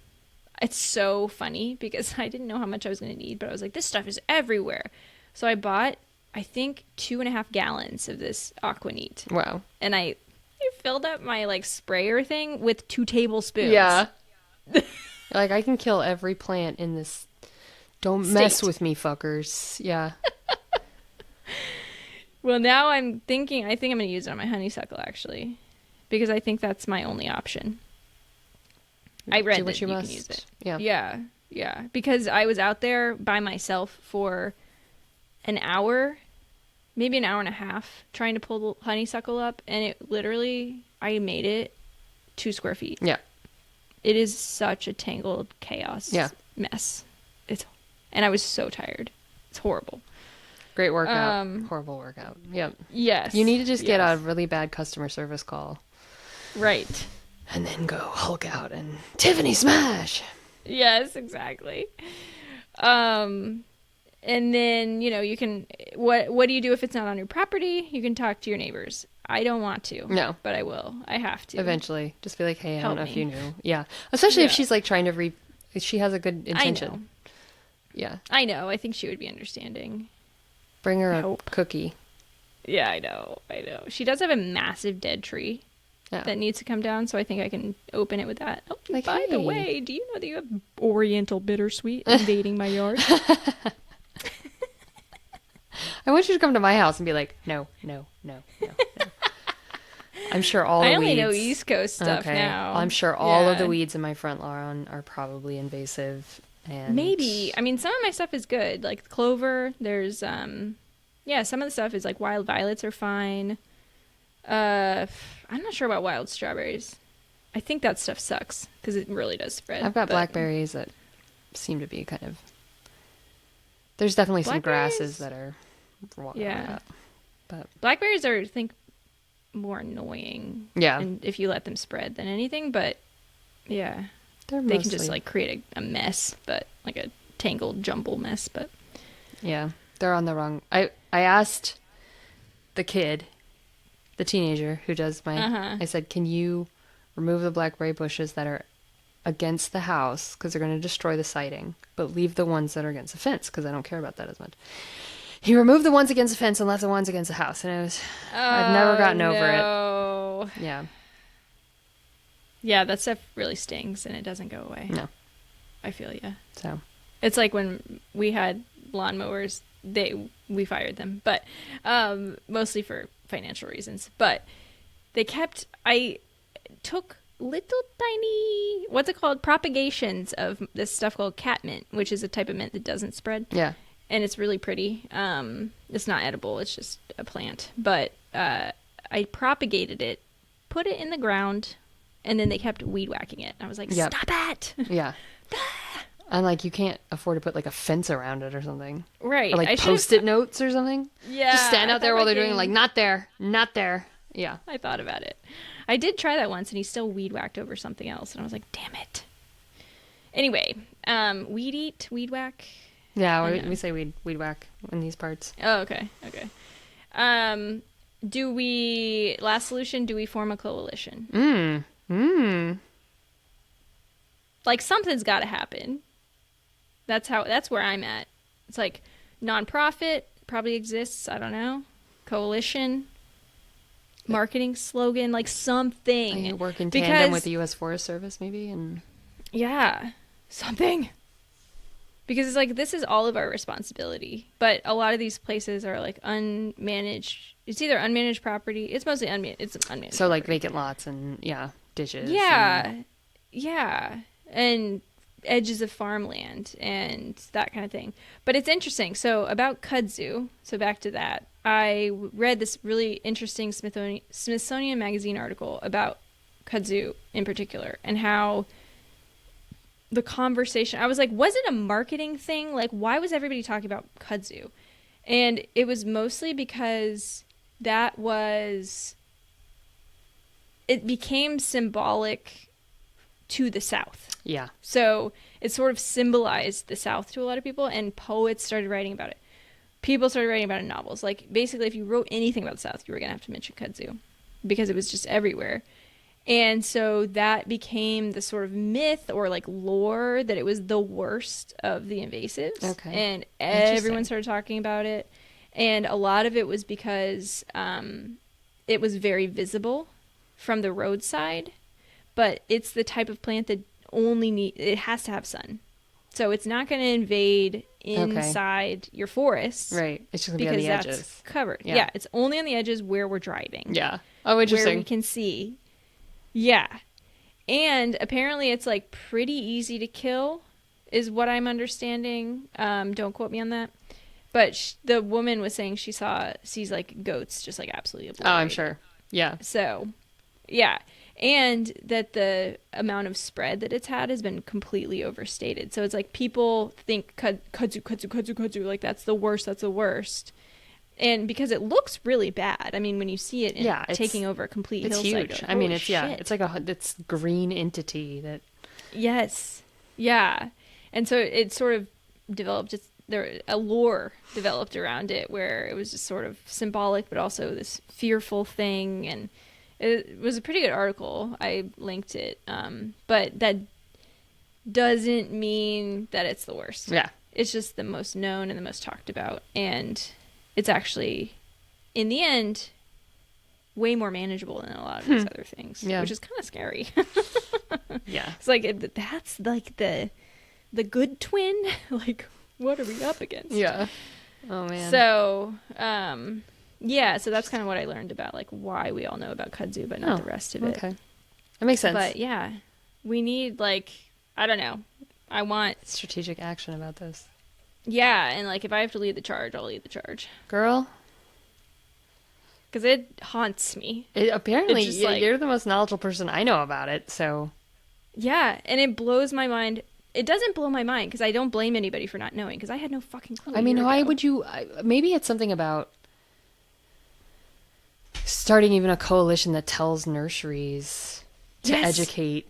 it's so funny because I didn't know how much I was going to need, but I was like, this stuff is everywhere. So I bought I think 2.5 gallons of this Aquaneat. Wow. And I filled up my like sprayer thing with 2 tablespoons. Yeah. Like, I can kill every plant in this. Don't mess State. with me, fuckers. Yeah. Well, now I think I'm going to use it on my honeysuckle, actually, because I think that's my only option. I read Do what that you you must. can use it. Yeah. Yeah, yeah. Because I was out there by myself for an hour, maybe an hour and a half, trying to pull the honeysuckle up, and it literally, I made it 2 square feet. Yeah. It is such a tangled chaos mess. And I was so tired. It's horrible. Great workout. Horrible workout. Yep. Yes. You need to just get a really bad customer service call. Right. And then go Hulk out and Tiffany smash. Yes, exactly. And then, you know, you can, what do you do if it's not on your property? You can talk to your neighbors. I don't want to. No. But I will. I have to. Eventually. Just be like, hey, I Help don't know if me. you knew. Yeah. Especially if she's like trying to she has a good intention. I know. Yeah. I know. I think she would be understanding. Bring her I a hope. cookie. Yeah, I know. She does have a massive dead tree that needs to come down, so I think I can open it with that. Oh, Like, by the hey. way, do you know that you have Oriental bittersweet invading my yard? I want you to come to my house and be like, no. I'm sure all the weeds. I only know East Coast stuff now. I'm sure all of the weeds in my front lawn are probably invasive. And Maybe. I mean, some of my stuff is good. Like clover, there's some of the stuff is like wild violets are fine. I'm not sure about wild strawberries. I think that stuff sucks because it really does spread. I've got blackberries that seem to be kind of. There's definitely some grasses that are. Yeah. But blackberries are, I think, more annoying. Yeah. And if you let them spread than anything, but yeah. They can just like create a mess, but like a tangled jumble mess, but yeah, they're on the wrong. I asked the teenager who does my I said, can you remove the blackberry bushes that are against the house because they're going to destroy the siding, but leave the ones that are against the fence because I don't care about that as much. He removed the ones against the fence and left the ones against the house, and I've never gotten over it. Yeah. Yeah, that stuff really stings and it doesn't go away. No. I feel you. So it's like when we had lawnmowers, we fired them, but mostly for financial reasons. But I took little tiny, what's it called, propagations of this stuff called cat mint, which is a type of mint that doesn't spread. Yeah. And it's really pretty. It's not edible. It's just a plant. But I propagated it, put it in the ground, and then they kept weed whacking it. I was like, stop it! Yeah. And like, you can't afford to put like a fence around it or something. Right. Or like Post-it notes or something. Yeah. Just stand out there while they're doing like, not there, not there. Yeah. I thought about it. I did try that once and he still weed whacked over something else. And I was like, damn it. Anyway, weed whack. Yeah, we say weed whack in these parts. Oh, okay. Okay. Last solution, do we form a coalition? Like something's got to happen. That's where I'm at. It's like nonprofit probably exists. I don't know. Coalition, marketing slogan, like something. You work in tandem with the U.S. Forest Service, maybe, and yeah, something. Because it's like this is all of our responsibility, but a lot of these places are like unmanaged. It's either unmanaged property. It's mostly unmanaged. It's unmanaged. So like vacant lots and ditches. Yeah, and edges of farmland and that kind of thing. But it's interesting. So about kudzu. So back to that. I read this really interesting Smithsonian Magazine article about kudzu in particular and how the conversation, I was like, was it a marketing thing? Like, why was everybody talking about kudzu? And it was mostly because it became symbolic to the South. Yeah. So it sort of symbolized the South to a lot of people, and poets started writing about it. People started writing about it in novels. Like, basically, if you wrote anything about the South, you were going to have to mention kudzu because it was just everywhere. And so that became the sort of myth or like lore that it was the worst of the invasives. Okay. And everyone started talking about it. And a lot of it was because it was very visible from the roadside, but it's the type of plant that it has to have sun. So it's not going to invade inside your forest. Right. It's just going to be on the because edges. that's covered. Yeah, it's only on the edges where we're driving. Yeah. Oh, interesting. Where we can see. Yeah. And apparently it's like pretty easy to kill is what I'm understanding. Don't quote me on that. But the woman was saying she sees like goats just like absolutely obliterated. Oh, I'm sure. Yeah. So, yeah. And that the amount of spread that it's had has been completely overstated. So it's like people think kudzu, like that's the worst. And because it looks really bad. I mean, when you see it taking over a complete hillside. It's huge. Like, I mean, shit. it's like it's green entity that. Yes. Yeah. And so it sort of developed a lore developed around it where it was just sort of symbolic, but also this fearful thing. And it was a pretty good article. I linked it. But that doesn't mean that it's the worst. Yeah. It's just the most known and the most talked about. And it's actually, in the end, way more manageable than a lot of these other things, which is kind of scary. Yeah. It's like, that's like the good twin. Like, what are we up against? Yeah. Oh, man. So, so that's kind of what I learned about, like, why we all know about kudzu, but not the rest of it. Okay. That makes sense. But, yeah, we need, like, I don't know. I want strategic action about this. Yeah, and, like, if I have to lead the charge, I'll lead the charge. Girl. Because it haunts me. Apparently, you're the most knowledgeable person I know about it, so. Yeah, and it blows my mind. It doesn't blow my mind, because I don't blame anybody for not knowing, because I had no fucking clue. I mean, why would you... maybe it's something about starting even a coalition that tells nurseries to educate...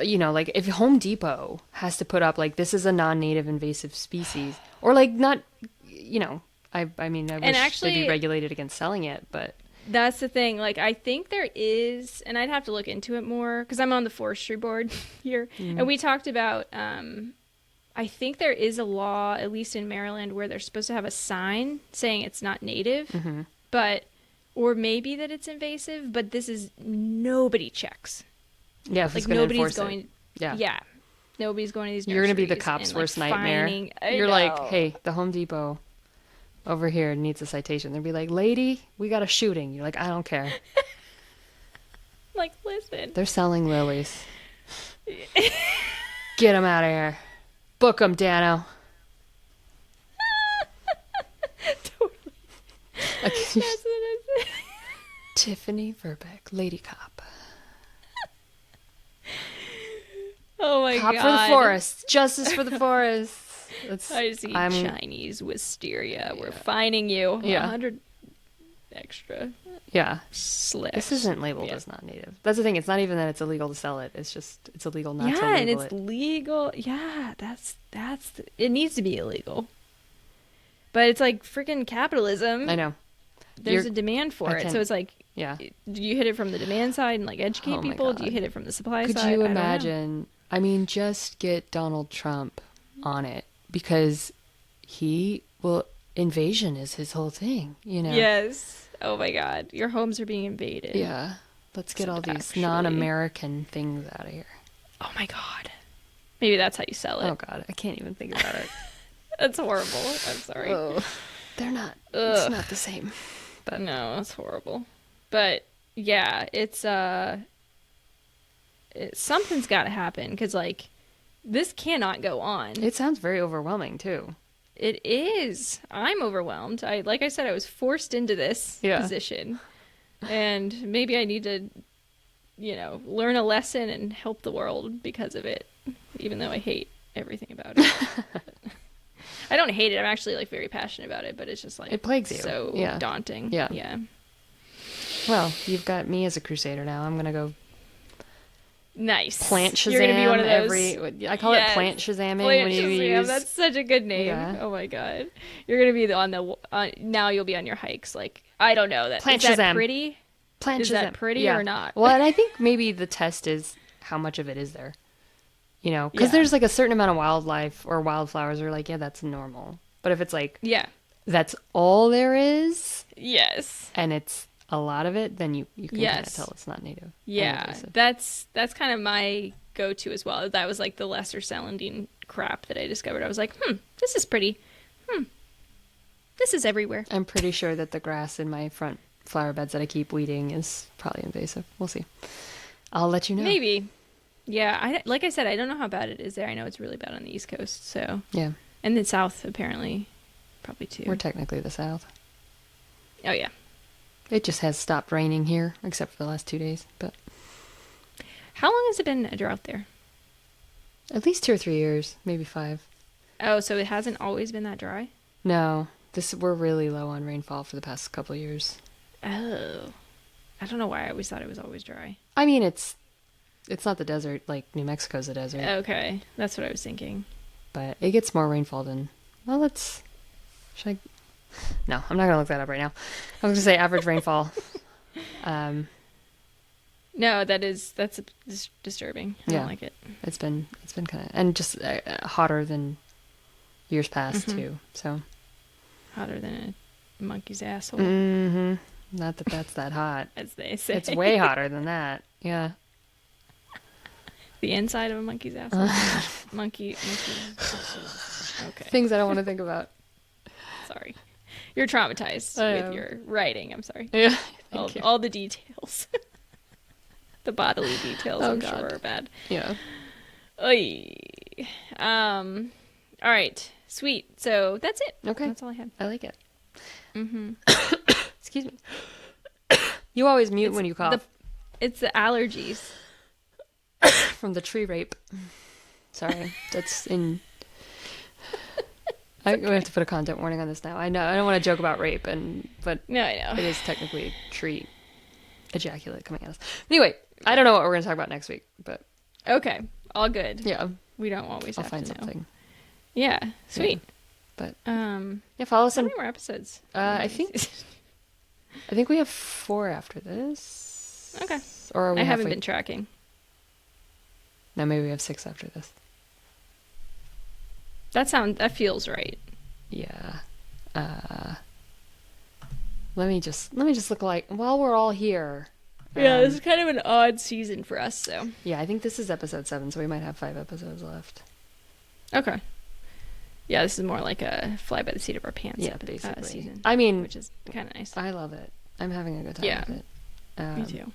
You know, like, if Home Depot has to put up, like, this is a non-native invasive species, or, like, not, you know, I mean, I wish actually, they'd be regulated against selling it, but... That's the thing. Like, I think there is, and I'd have to look into it more, because I'm on the forestry board here, and we talked about, I think there is a law, at least in Maryland, where they're supposed to have a sign saying it's not native, but, or maybe that it's invasive, but this is, nobody checks. Yeah, if like, it's going to enforce going, it. Yeah. Nobody's going to these nurseries. You're going to be the cop's worst nightmare. You're like, hey, the Home Depot over here needs a citation. They'll be like, lady, we got a shooting. You're like, I don't care. Like, listen. They're selling lilies. Get them out of here. Book them, Dano. Totally. That's what I said. Tiffany Verbeck, Lady Cop. Oh my God. God. Cop for the forest. Justice for the forest. I see Chinese wisteria. We're fining you. 100 extra. Yeah. Slips. This isn't labeled as not native. That's the thing. It's not even that it's illegal to sell it. It's just, it's illegal not to label it. Yeah, and it's legal. Yeah, it needs to be illegal. But it's like freaking capitalism. I know. There's a demand for it. So it's like, do you hit it from the demand side and like educate people? Do you hit it from the supply side? Could you imagine? I mean, just get Donald Trump on it, because invasion is his whole thing, you know? Yes. Oh my God. Your homes are being invaded. Yeah. Let's get all these non-American things out of here. Oh my God. Maybe that's how you sell it. Oh God. I can't even think about it. That's horrible. I'm sorry. Oh, they're not. It's not the same. But no, that's horrible. But yeah, something's got to happen, because like this cannot go on. It sounds very overwhelming too. It is. I'm overwhelmed. Like I said, I was forced into this position, and maybe I need to, learn a lesson and help the world because of it. Even though I hate everything about it. I don't hate it. I'm actually like very passionate about it, but it's just like it plagues you. So daunting. Yeah. Well, you've got me as a crusader now. I'm gonna go. Nice. Plant Shazam. You're gonna be one of those. I call it Plant Shazamming. Plant Shazam. That's such a good name. Yeah. Oh my God. You're gonna be on the now. You'll be on your hikes. Like, I don't know that. Plant is Shazam. That pretty? Plant is Shazam. That pretty or not? Well, and I think maybe the test is how much of it is there. Because there's like a certain amount of wildlife or wildflowers are like, that's normal. But if it's like that's all there is, Yes. and it's a lot of it, then you can kind of Yes. tell it's not native. Yeah. Invasive. That's kind of my go-to as well. That was like the lesser celandine crap that I discovered. I was like, this is pretty. This is everywhere. I'm pretty sure that the grass in my front flower beds that I keep weeding is probably invasive. We'll see. I'll let you know. Maybe. Yeah, like I said, I don't know how bad it is there. I know it's really bad on the East Coast, so. Yeah. And the South, apparently, probably too. We're technically the South. Oh, yeah. It just has stopped raining here, except for the last 2 days. But How long has it been a drought there? at least 2 or 3 years, maybe 5. Oh, so it hasn't always been that dry? No, we're really low on rainfall for the past couple of years. Oh. I don't know why I always thought it was always dry. I mean, it's not the desert like New Mexico's a desert, Okay, that's what I was thinking. but it gets more rainfall than. Well, should I? No, I'm not gonna look that up right now. I was gonna say average rainfall. No, that's disturbing. I Yeah. don't like it. It's been kind of, and just hotter than years past too. So. Hotter than a monkey's asshole, Mm-hmm. Not that that's that hot. as they say. It's way hotter than that. Yeah. The inside of a monkey's asshole. Monkey. Okay. Things I don't want to think about. Sorry. You're traumatized with your writing. I'm sorry. Yeah. All the details. The bodily details, Oh, I'm God. sure, are bad. Yeah. Oy. All right. Sweet. So that's it. Okay. That's all I had. I like it. Mm-hmm. Excuse me. You always mute when you cough. It's the allergies. From the tree rape. Sorry. That's in. We have to put a content warning on this now. I know. I don't want to joke about rape, but No, I know. it is technically tree ejaculate coming at us. Anyway, I don't know what we're going to talk about next week, but Okay. All good. yeah, We don't always I'll have find to know. something. Yeah. Sweet. But Yeah, follow us how on. many more episodes? I think we have 4 after this. Okay. Or are we I haven't halfway- been tracking. No, maybe we have 6 after this. That feels right. Yeah. Let me just look like while we're all here. Yeah, this is kind of an odd season for us, so. Yeah, I think this is episode 7, so we might have 5 episodes left. Okay. Yeah, this is more like a fly by the seat of our pants Basically. season. I mean, which is kind of nice. I love it. I'm having a good time Yeah. with it. Me too.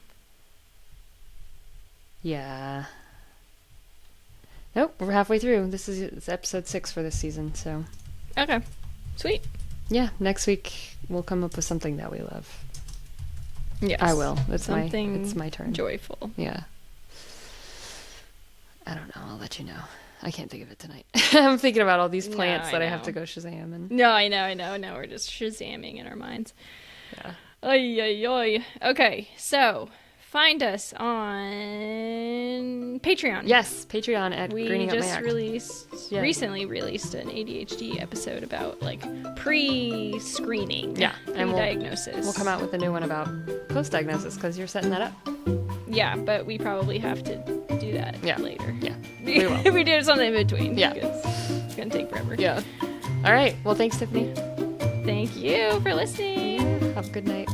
Yeah. Nope, we're halfway through. It's episode 6 for this season, so Okay. Sweet. yeah, next week we'll come up with something that we love. Yes. I will. It's Something my turn. joyful. Yeah. I don't know. I'll let you know. I can't think of it tonight. I'm thinking about all these plants that I have know. to go Shazam and No, I know. Now we're just shazamming in our minds. yeah. Oy, oy, oy. Okay, so find us on Patreon. Yes, Patreon at We Greening Up My just Act. Yeah. recently released an ADHD episode about like pre-screening, Yeah, and pre-diagnosis. We'll come out with a new one about post-diagnosis because you're setting that up. Yeah, but we probably have to do that Yeah. later. Yeah, we will. We do something in between. Yeah. because it's gonna take forever. Yeah. All right. Well, thanks, Tiffany. Thank you for listening. Have a good night.